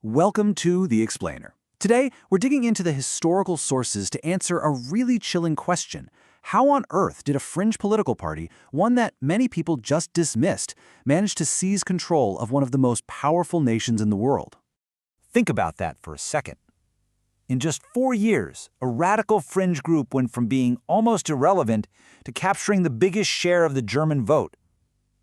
Welcome to The Explainer. Today, we're digging into the historical sources to answer a really chilling question. How on earth did a fringe political party, one that many people just dismissed, manage to seize control of one of the most powerful nations in the world? Think about that for a second. In just 4 years, a radical fringe group went from being almost irrelevant to capturing the biggest share of the German vote.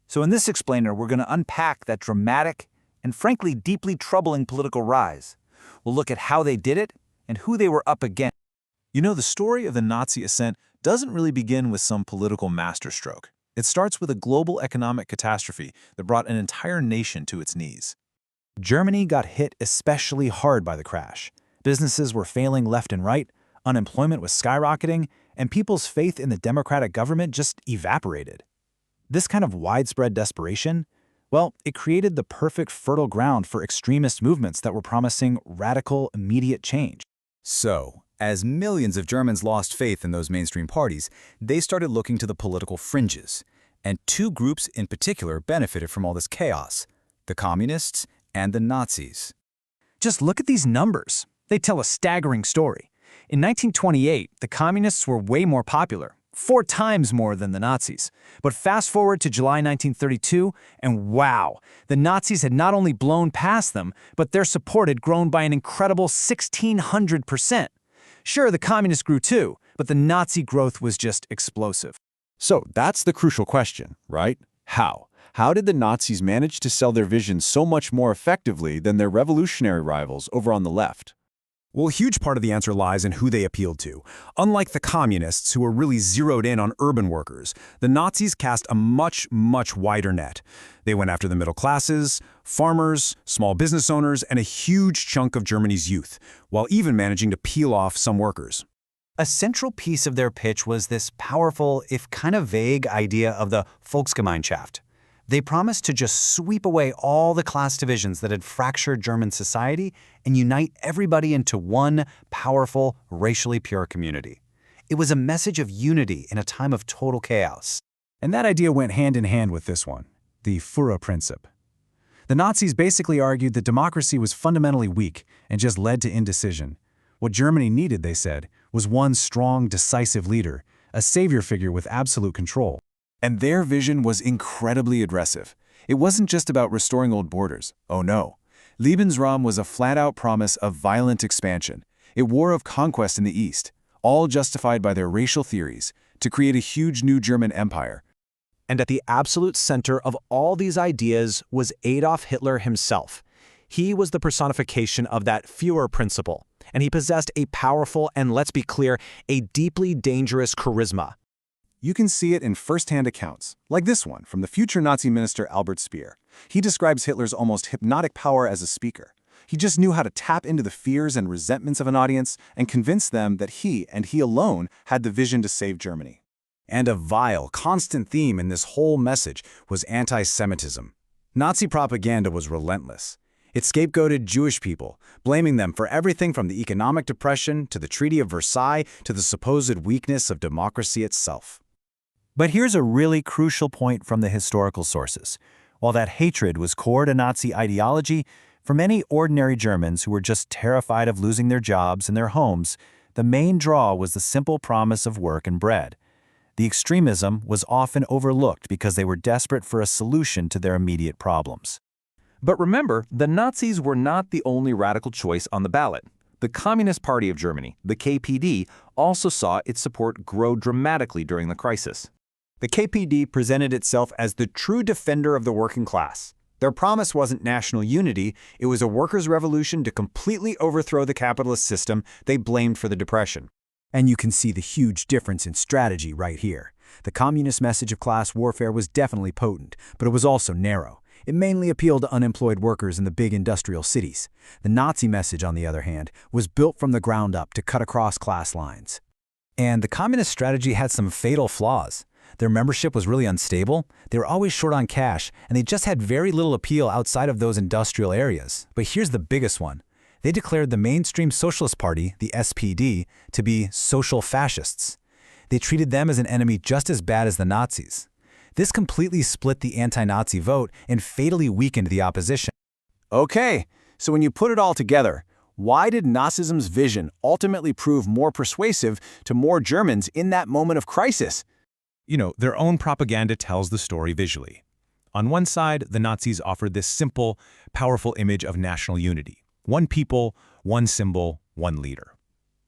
So in this Explainer, we're going to unpack that dramatic and frankly deeply troubling political rise. We'll look at how they did it and who they were up against. You know, the story of the Nazi ascent doesn't really begin with some political masterstroke. It starts with a global economic catastrophe that brought an entire nation to its knees. Germany got hit especially hard by the crash. Businesses were failing left and right, unemployment was skyrocketing, and people's faith in the democratic government just evaporated. This kind of widespread desperation, well, it created the perfect fertile ground for extremist movements that were promising radical, immediate change. So, as millions of Germans lost faith in those mainstream parties, they started looking to the political fringes. And two groups in particular benefited from all this chaos: the communists and the Nazis. Just look at these numbers. They tell a staggering story. In 1928, the communists were way more popular, 4 times more than the Nazis. But fast forward to July 1932, and wow, the Nazis had not only blown past them, but their support had grown by an incredible 1,600%. Sure, the communists grew too, but the Nazi growth was just explosive. So that's the crucial question, right? How? How did the Nazis manage to sell their vision so much more effectively than their revolutionary rivals over on the left? Well, a huge part of the answer lies in who they appealed to. Unlike the communists, who were really zeroed in on urban workers, the Nazis cast a much wider net. They went after the middle classes, farmers, small business owners, and a huge chunk of Germany's youth, while even managing to peel off some workers. A central piece of their pitch was this powerful, if kind of vague, idea of the Volksgemeinschaft. They promised to just sweep away all the class divisions that had fractured German society and unite everybody into one powerful, racially pure community. It was a message of unity in a time of total chaos. And that idea went hand in hand with this one, the Führerprinzip. The Nazis basically argued that democracy was fundamentally weak and just led to indecision. What Germany needed, they said, was one strong, decisive leader, a savior figure with absolute control. And their vision was incredibly aggressive. It wasn't just about restoring old borders. Oh no. Lebensraum was a flat-out promise of violent expansion, a war of conquest in the East, all justified by their racial theories, to create a huge new German empire. And at the absolute center of all these ideas was Adolf Hitler himself. He was the personification of that Führer principle, and he possessed a powerful and, let's be clear, a deeply dangerous charisma. You can see it in first-hand accounts, like this one from the future Nazi minister Albert Speer. He describes Hitler's almost hypnotic power as a speaker. He just knew how to tap into the fears and resentments of an audience and convince them that he, and he alone, had the vision to save Germany. And a vile, constant theme in this whole message was anti-Semitism. Nazi propaganda was relentless. It scapegoated Jewish people, blaming them for everything from the economic depression to the Treaty of Versailles to the supposed weakness of democracy itself. But here's a really crucial point from the historical sources. While that hatred was core to Nazi ideology, for many ordinary Germans who were just terrified of losing their jobs and their homes, the main draw was the simple promise of work and bread. The extremism was often overlooked because they were desperate for a solution to their immediate problems. But remember, the Nazis were not the only radical choice on the ballot. The Communist Party of Germany, the KPD, also saw its support grow dramatically during the crisis. The KPD presented itself as the true defender of the working class. Their promise wasn't national unity, it was a workers' revolution to completely overthrow the capitalist system they blamed for the Depression. And you can see the huge difference in strategy right here. The communist message of class warfare was definitely potent, but it was also narrow. It mainly appealed to unemployed workers in the big industrial cities. The Nazi message, on the other hand, was built from the ground up to cut across class lines. And the communist strategy had some fatal flaws. Their membership was really unstable, they were always short on cash, and they just had very little appeal outside of those industrial areas. But here's the biggest one. They declared the mainstream Socialist Party, the SPD, to be social fascists. They treated them as an enemy just as bad as the Nazis. This completely split the anti-Nazi vote and fatally weakened the opposition. Okay, So when you put it all together, why did Nazism's vision ultimately prove more persuasive to more Germans in that moment of crisis? Their own propaganda tells the story visually. On one side, the Nazis offered this simple, powerful image of national unity. One people, one symbol, one leader.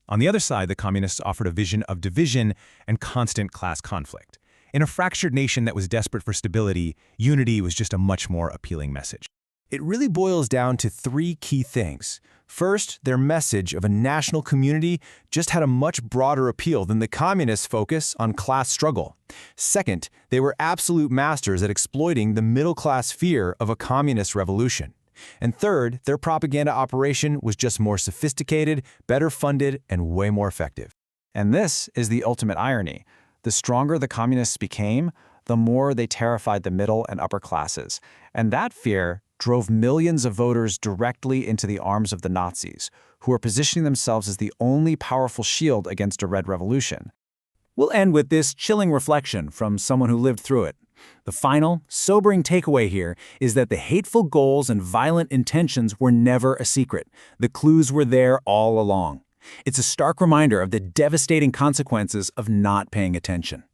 On the other side, the communists offered a vision of division and constant class conflict. In a fractured nation that was desperate for stability, unity was just a much more appealing message. It really boils down to three key things. First, their message of a national community just had a much broader appeal than the communists' focus on class struggle. Second, they were absolute masters at exploiting the middle-class fear of a communist revolution. And third, their propaganda operation was just more sophisticated, better funded, and way more effective. And this is the ultimate irony. The stronger the communists became, the more they terrified the middle and upper classes. And that fear drove millions of voters directly into the arms of the Nazis, who were positioning themselves as the only powerful shield against a Red Revolution. We'll end with this chilling reflection from someone who lived through it. The final, sobering takeaway here is that the hateful goals and violent intentions were never a secret. The clues were there all along. It's a stark reminder of the devastating consequences of not paying attention.